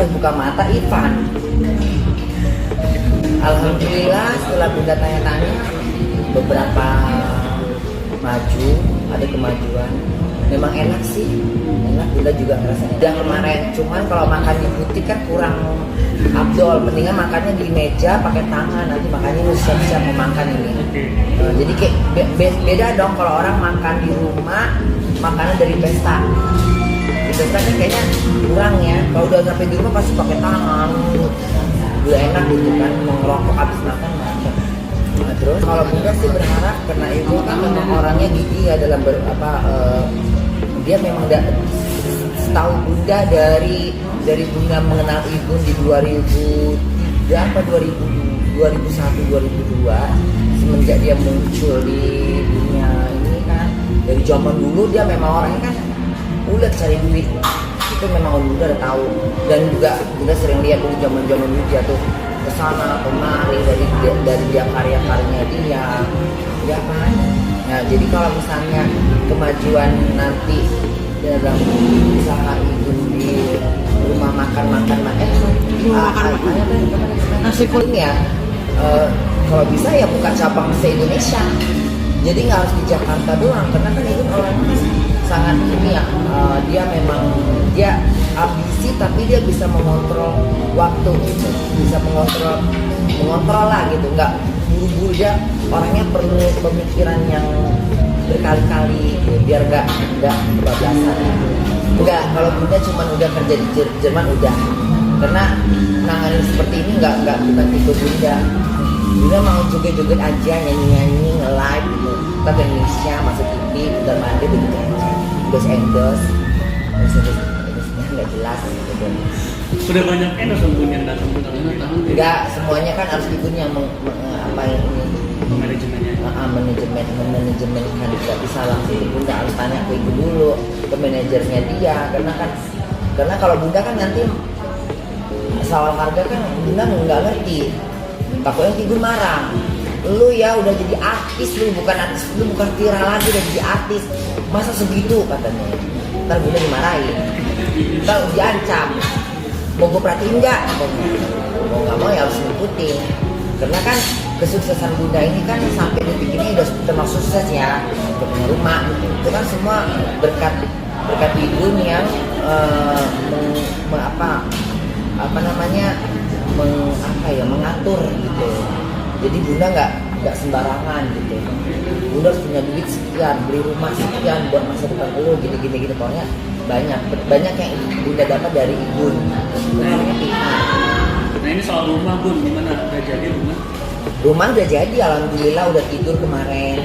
yang buka mata Ivan. Alhamdulillah setelah Bunda tanya-tanya beberapa maju, ada kemajuan. Memang enak sih, enak. Bunda juga ngerasa udah kemarin. Cuman kalau makan di butik kan kurang abdol. Mendingan makannya di meja pakai tangan. Nanti makannya siap-siap mau makan ini. Jadi kayak beda dong kalau orang makan di rumah, makannya dari pesta. Di pesta kan kayaknya kurang ya. Kalau udah sampai di rumah pasti pakai tangan. Udah enak gitu kan, mau ngerokok habis makan macam. Nah, terus kalau Bunda sih berharap karena ibu kan memang orangnya gigi ya dalam dia memang setahu Bunda dari Bunda mengenal ibu di 2003 apa 2001 2002 semenjak dia muncul di dunia ini kan, dari zaman dulu dia memang orangnya kan ulet cari duit. Itu memang Bunda udah tahu, dan juga Bunda sering lihat dulu zaman dulu dia tuh kesana kemari dari dia karya-karyanya dia, ya kan. Nah jadi kalau misalnya kemajuan nanti dalam usaha ibu di rumah makan nasi kuning ya, kalau bisa ya buka cabang se Indonesia. Jadi nggak harus di Jakarta doang, karena kan itu orangnya sangat ini ya, dia memang dia ambisi tapi dia bisa mengontrol waktu gitu, bisa mengontrol lah gitu, nggak buru-buru. Dia orangnya perlu pemikiran yang berkali-kali gitu, biar nggak kebablasan. Enggak, kalau Bunda cuma udah kerja di Jerman udah, karena nanganin seperti ini bukan tipe Bunda. Bunda mau joget-joget aja, nyanyi-nyanyi, nge-live gitu, kita ke Indonesia, masuk TV, udah mandi begitu aja. Endorse nggak jelas gitu. Sudah banyak endorse yang datang ke tahun. Enggak, semuanya kan harus ibu yang apa ini manajemen kan tidak bisa langsung Bunda harus tanya ke ibu dulu, ke manajernya dia, karena kalau Bunda kan nanti soal harga kan Bunda nggak ngerti, takutnya ibu marah. Lu ya udah jadi artis, lu bukan viral lagi, udah jadi artis, masa segitu katanya. Ntar Bunda dimarahin, ntar diancam, mau gue perhatiin nggak? Mau nggak mau ya harus ngikutin, karena kan kesuksesan Bunda ini kan sampai detik ini udah termasuk sukses ya, udah punya rumah, itu kan semua berkat ibu yang mengatur gitu. Jadi Bunda nggak sembarangan gitu. Bunda harus punya duit sekian, beli rumah sekian buat masa depan lo, gini pokoknya banyak yang Bunda dapat dari ibu. Nah ini soal rumah Bun, gimana? Udah jadi rumah? Rumah udah jadi, alhamdulillah udah tidur kemarin.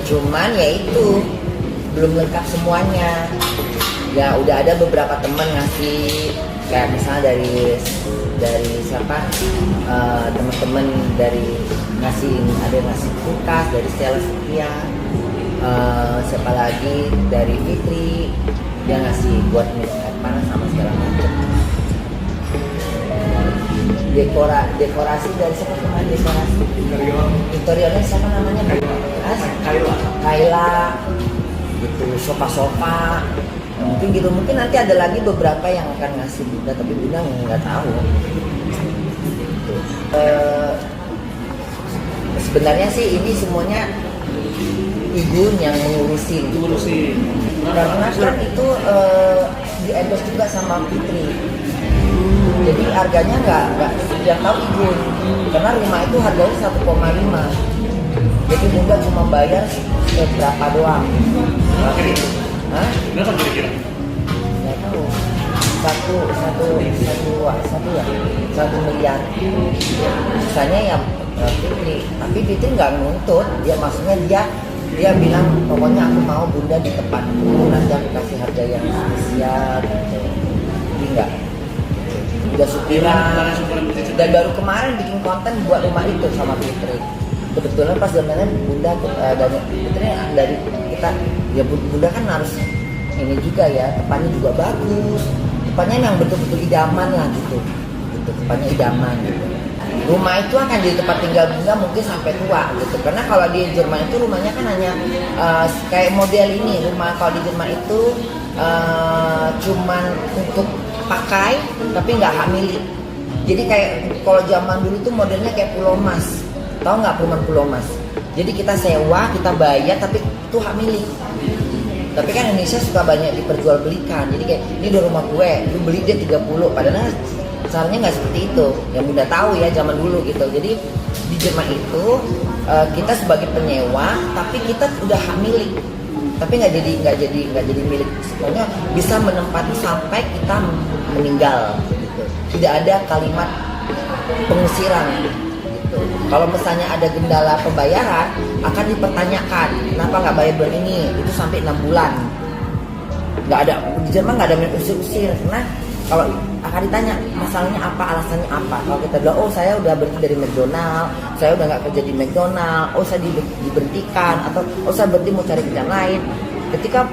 Cuman ya itu belum lengkap semuanya. Ya udah ada beberapa teman ngasih, kayak misalnya dari siapa, teman-teman dari ngasih, ada yang ngasih kulkas dari Stella sekian, siapa lagi dari Fitri dia ngasih buat minum panas sama segala macam. Dekorasi dari siapa kemarin? Dekorasi interiornya siapa namanya? Kaila gitu, sofa mungkin gitu. Mungkin nanti ada lagi beberapa yang akan ngasih Bunda, tapi Bunda nggak tahu gitu. Sebenarnya sih ini semuanya ibu yang mengurusin. Karena kan itu di endorse juga sama Fitri. Jadi harganya nggak yang tahu ibu, karena rumah itu harganya 1,5. Jadi Bunda cuma bayar berapa doang. Berapa kira-kira? Nggak tahu. Satu miliar. Misalnya ya Fitri, tapi Fitri nggak nuntut. Dia maksudnya dia bilang pokoknya aku mau Bunda di tempatku, nanti aku kasih harga yang spesial gitu. Jadi nggak, udah syukuran. Dan baru kemarin bikin konten buat rumah itu sama Fitri. Kebetulan pas zamannya Bunda dari Fitri dari kita ya, Bunda kan harus ini juga ya, tempatnya juga bagus, tempatnya yang betul-betul idaman lah gitu, tempatnya idaman gitu. Rumah itu akan jadi tempat tinggal Bunda mungkin sampai tua gitu, karena kalau di Jerman itu rumahnya kan hanya kayak model ini rumah. Kalau di Jerman itu cuman untuk pakai tapi nggak hak milik. Jadi kayak kalau zaman dulu tuh modelnya kayak Pulau Mas, tahu nggak perumahan Pulau Mas? Jadi kita sewa, kita bayar tapi itu hak milik. Tapi kan Indonesia suka banyak diperjualbelikan. Jadi kayak ini udah rumah gue, lu beli dia 30, padahal caranya nggak seperti itu. Yang Bunda tahu ya zaman dulu gitu. Jadi di Jerman itu kita sebagai penyewa, tapi kita udah hak milik. Tapi nggak jadi milik. Semuanya bisa menempati sampai kita meninggal. Gitu. Tidak ada kalimat pengusiran. Gitu. Kalau misalnya ada kendala pembayaran, akan dipertanyakan kenapa nggak bayar bulan ini. Itu sampai 6 bulan. Nggak ada di Jerman nggak ada main usir-usir karena kalau akan ditanya masalahnya apa, alasannya apa. Kalau kita bilang, oh saya udah berhenti dari McDonald, saya udah nggak kerja di McDonald, oh saya diberhentikan, atau oh saya berhenti mau cari kerjaan lain. Ketika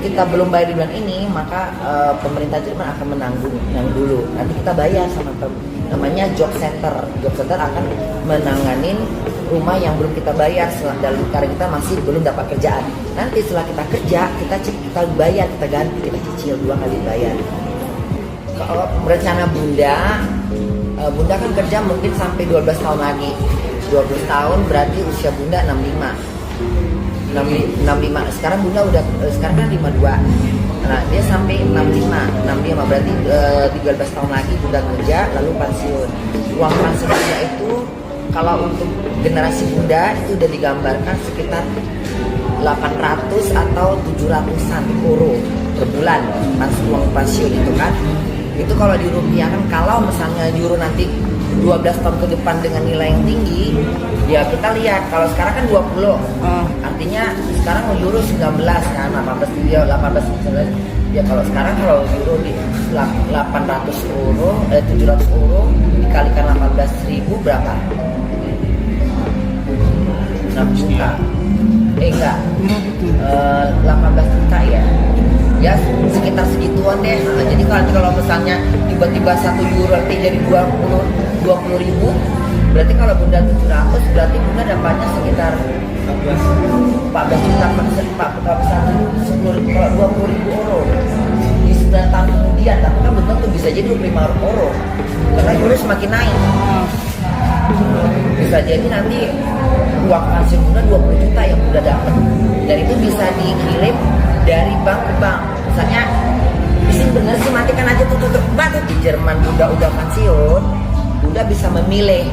kita belum bayar di bulan ini, maka pemerintah Jerman akan menanggung yang dulu. Nanti kita bayar sama namanya job center. Job center akan menanganin rumah yang belum kita bayar karena kita masih belum dapat kerjaan. Nanti setelah kita kerja, kita bayar, kita ganti, kita cicil 2 kali bayar. Kalau rencana Bunda kan kerja mungkin sampai 12 tahun lagi. 12 tahun berarti usia Bunda 65. Sekarang Bunda sekarang kan 52. Nah, dia sampai 65 berarti 13 tahun lagi Bunda kerja lalu pensiun. Uang pensiun Bunda itu kalau untuk generasi Bunda itu udah digambarkan sekitar 800 atau 700-an euro per bulan uang pensiun itu kan. Itu kalau dirupiahkan, kalau misalnya euro nanti 12 tahun ke depan dengan nilai yang tinggi, ya kita lihat kalau sekarang kan 20. Artinya sekarang euro 19 kan, 18 ya kalau sekarang kalau euro di 800 euro 700 euro dikalikan 18.000 berapa? 6 juta. Enggak. 18 juta ya sekitar segituan deh. Nah, jadi kalau misalnya tiba-tiba 1 euro nanti jadi 20 ribu, berarti kalau Bunda 700 berarti Bunda dapatnya sekitar 14 juta, 10 kalau 20 ribu euro di 9 tahun kemudian. Tapi kan betul tuh bisa jadi 25 euro karena euro semakin naik. Bisa jadi nanti uang pensiun Bunda 20 juta yang Bunda dapat, dan itu bisa dikirim dari bank ke bank. Misalnya isi bener sih matikan aja tutup banget di Jerman. Bunda udah pensiun, Bunda bisa memilih,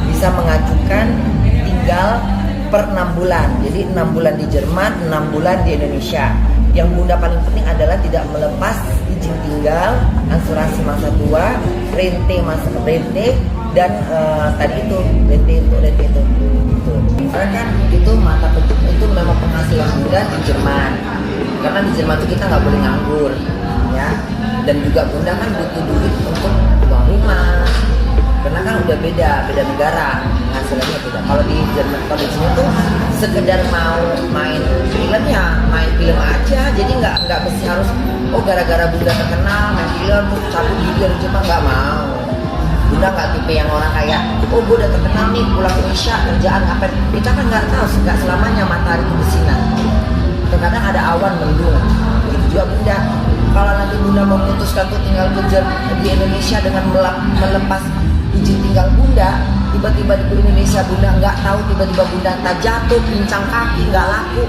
bisa mengajukan tinggal per 6 bulan. Jadi 6 bulan di Jerman, 6 bulan di Indonesia. Yang Bunda paling penting adalah tidak melepas izin tinggal, asuransi masa tua, rente dan tadi itu rente itu. Karena kan itu itu memang penghasilan Bunda di Jerman. Karena di Jerman itu kita nggak boleh nganggur, ya. Dan juga Bunda kan butuh duit untuk uang rumah. Karena kan udah beda negara hasilnya beda. Kalau di Jerman, kalau di sini tuh sekedar mau main film ya main film aja. Jadi nggak mesti harus gara-gara Bunda terkenal main film cabut video di Jepang, nggak mau. Bunda nggak tipe yang orang kayak gue udah terkenal nih pulang ke Indonesia kerjaan apa. Kita kan nggak tahu, nggak selamanya matahari itu bersinar. Terkadang ada awan mendung. Gitu juga Bunda. Kalau nanti Bunda memutuskan untuk tinggal kerja di Indonesia dengan melepas izin tinggal Bunda, tiba-tiba di Indonesia Bunda nggak tahu, tiba-tiba Bunda entah jatuh, pincang kaki, nggak laku,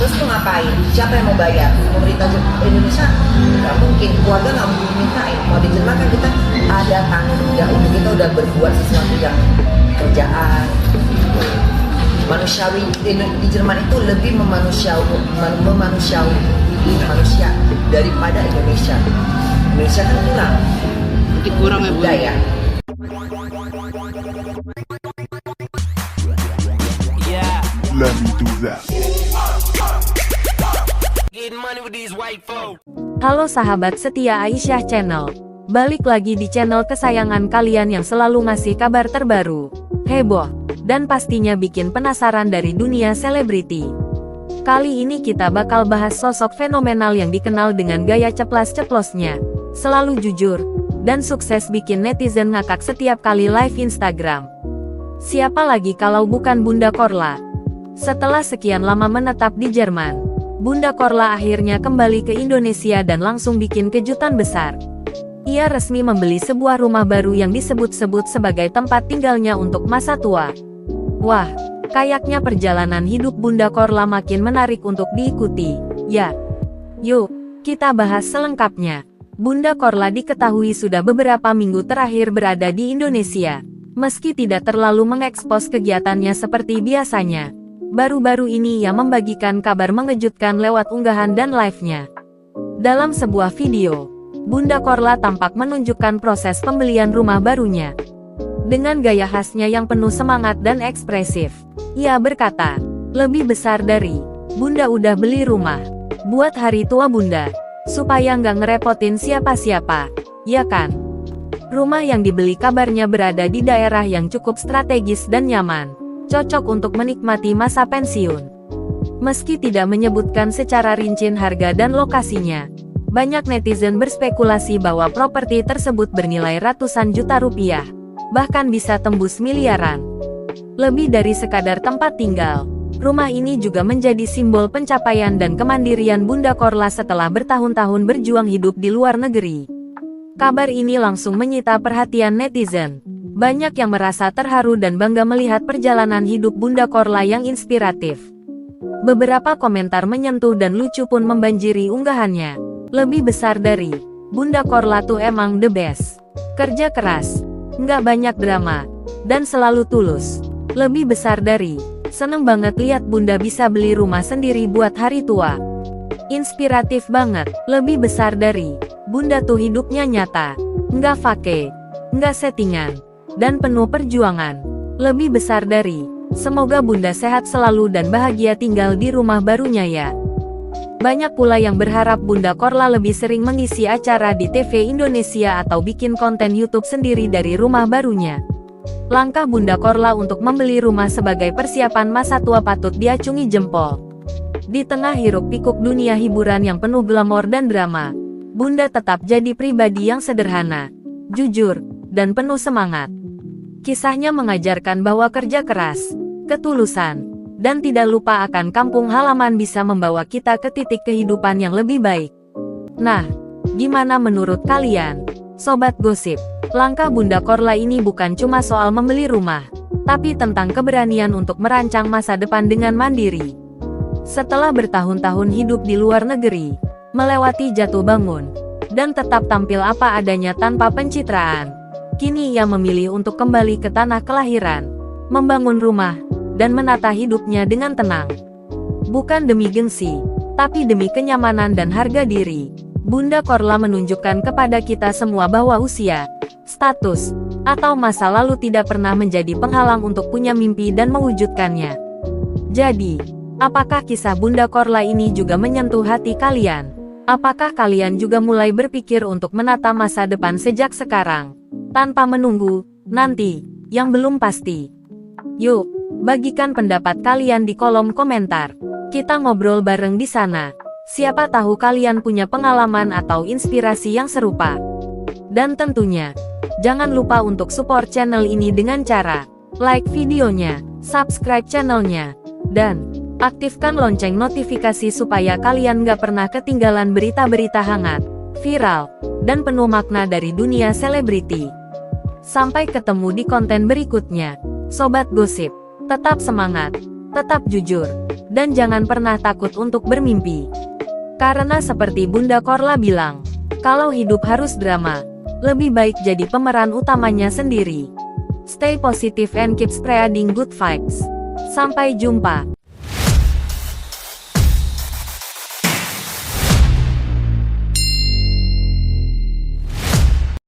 terus tuh ngapain? Siapa yang mau bayar? Pemerintah Indonesia nggak mungkin, keluarga nggak mungkin mintain. Kalau di Jerman kan kita ada tanggung jawab, kita udah berbuat sesuatu yang kerjaan. Manusiawi di Jerman itu lebih memanusiawi manusia daripada Indonesia. Indonesia kan kurang ya budaya. Let me do that. Halo sahabat setia Aisyah Channel. Balik lagi di channel kesayangan kalian yang selalu ngasih kabar terbaru, heboh, dan pastinya bikin penasaran dari dunia selebriti. Kali ini kita bakal bahas sosok fenomenal yang dikenal dengan gaya ceplas-ceplosnya, selalu jujur, dan sukses bikin netizen ngakak setiap kali live Instagram. Siapa lagi kalau bukan Bunda Korla? Setelah sekian lama menetap di Jerman, Bunda Korla akhirnya kembali ke Indonesia dan langsung bikin kejutan besar. Ia resmi membeli sebuah rumah baru yang disebut-sebut sebagai tempat tinggalnya untuk masa tua. Wah, kayaknya perjalanan hidup Bunda Korla makin menarik untuk diikuti, ya. Yuk, kita bahas selengkapnya. Bunda Korla diketahui sudah beberapa minggu terakhir berada di Indonesia. Meski tidak terlalu mengekspos kegiatannya seperti biasanya, baru-baru ini ia membagikan kabar mengejutkan lewat unggahan dan live-nya. Dalam sebuah video, Bunda Korla tampak menunjukkan proses pembelian rumah barunya. Dengan gaya khasnya yang penuh semangat dan ekspresif, ia berkata, "Lebih besar dari, Bunda udah beli rumah. Buat hari tua Bunda, supaya nggak ngerepotin siapa-siapa, ya kan?" Rumah yang dibeli kabarnya berada di daerah yang cukup strategis dan nyaman, cocok untuk menikmati masa pensiun. Meski tidak menyebutkan secara rinci harga dan lokasinya, banyak netizen berspekulasi bahwa properti tersebut bernilai ratusan juta rupiah, bahkan bisa tembus miliaran. Lebih dari sekadar tempat tinggal, rumah ini juga menjadi simbol pencapaian dan kemandirian Bunda Korla setelah bertahun-tahun berjuang hidup di luar negeri. Kabar ini langsung menyita perhatian netizen. Banyak yang merasa terharu dan bangga melihat perjalanan hidup Bunda Korla yang inspiratif. Beberapa komentar menyentuh dan lucu pun membanjiri unggahannya. Lebih besar dari, Bunda Korla tuh emang the best. Kerja keras, nggak banyak drama, dan selalu tulus. Lebih besar dari, seneng banget lihat Bunda bisa beli rumah sendiri buat hari tua. Inspiratif banget. Lebih besar dari, Bunda tuh hidupnya nyata, nggak fake, nggak settingan, dan penuh perjuangan. Lebih besar dari, semoga Bunda sehat selalu dan bahagia tinggal di rumah barunya ya. Banyak pula yang berharap Bunda Korla lebih sering mengisi acara di TV Indonesia atau bikin konten YouTube sendiri dari rumah barunya. Langkah Bunda Korla untuk membeli rumah sebagai persiapan masa tua patut diacungi jempol. Di tengah hiruk-pikuk dunia hiburan yang penuh glamor dan drama, Bunda tetap jadi pribadi yang sederhana, jujur, dan penuh semangat. Kisahnya mengajarkan bahwa kerja keras, ketulusan, dan tidak lupa akan kampung halaman bisa membawa kita ke titik kehidupan yang lebih baik. Nah, gimana menurut kalian, Sobat Gosip? Langkah Bunda Korla ini bukan cuma soal membeli rumah, tapi tentang keberanian untuk merancang masa depan dengan mandiri. Setelah bertahun-tahun hidup di luar negeri, melewati jatuh bangun, dan tetap tampil apa adanya tanpa pencitraan, kini ia memilih untuk kembali ke tanah kelahiran, membangun rumah, dan menata hidupnya dengan tenang. Bukan demi gengsi, tapi demi kenyamanan dan harga diri, Bunda Korla menunjukkan kepada kita semua bahwa usia, status, atau masa lalu tidak pernah menjadi penghalang untuk punya mimpi dan mewujudkannya. Jadi, apakah kisah Bunda Korla ini juga menyentuh hati kalian? Apakah kalian juga mulai berpikir untuk menata masa depan sejak sekarang, tanpa menunggu nanti yang belum pasti? Yuk, bagikan pendapat kalian di kolom komentar. Kita ngobrol bareng di sana. Siapa tahu kalian punya pengalaman atau inspirasi yang serupa. Dan tentunya, jangan lupa untuk support channel ini dengan cara like videonya, subscribe channelnya, dan aktifkan lonceng notifikasi supaya kalian gak pernah ketinggalan berita-berita hangat, viral, dan penuh makna dari dunia selebriti. Sampai ketemu di konten berikutnya. Sobat Gosip, tetap semangat, tetap jujur, dan jangan pernah takut untuk bermimpi. Karena seperti Bunda Korla bilang, kalau hidup harus drama, lebih baik jadi pemeran utamanya sendiri. Stay positive and keep spreading good vibes. Sampai jumpa.